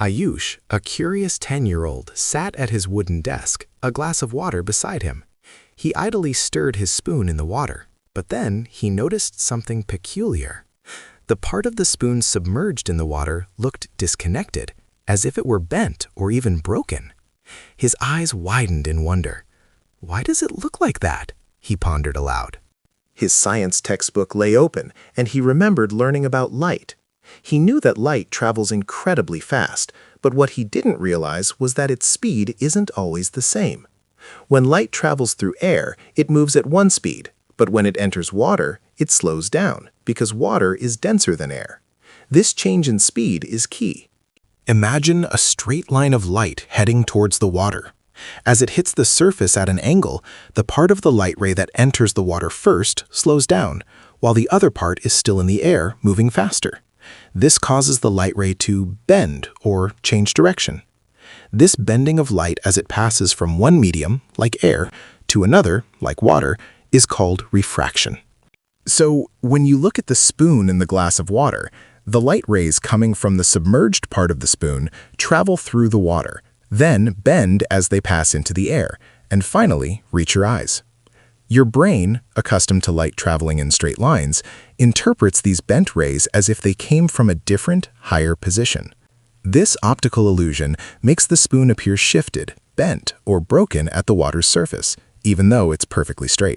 Ayush, a curious 10-year-old, sat at his wooden desk, a glass of water beside him. He idly stirred his spoon in the water, but then he noticed something peculiar. The part of the spoon submerged in the water looked disconnected, as if it were bent or even broken. His eyes widened in wonder. "Why does it look like that?" he pondered aloud. His science textbook lay open, and he remembered learning about light. He knew that light travels incredibly fast, but what he didn't realize was that its speed isn't always the same. When light travels through air, it moves at one speed, but when it enters water, it slows down, because water is denser than air. This change in speed is key. Imagine a straight line of light heading towards the water. As it hits the surface at an angle, the part of the light ray that enters the water first slows down, while the other part is still in the air, moving faster. This causes the light ray to bend or change direction. This bending of light as it passes from one medium, like air, to another, like water, is called refraction. So, when you look at the spoon in the glass of water, the light rays coming from the submerged part of the spoon travel through the water, then bend as they pass into the air, and finally reach your eyes. Your brain, accustomed to light traveling in straight lines, interprets these bent rays as if they came from a different, higher position. This optical illusion makes the spoon appear shifted, bent, or broken at the water's surface, even though it's perfectly straight.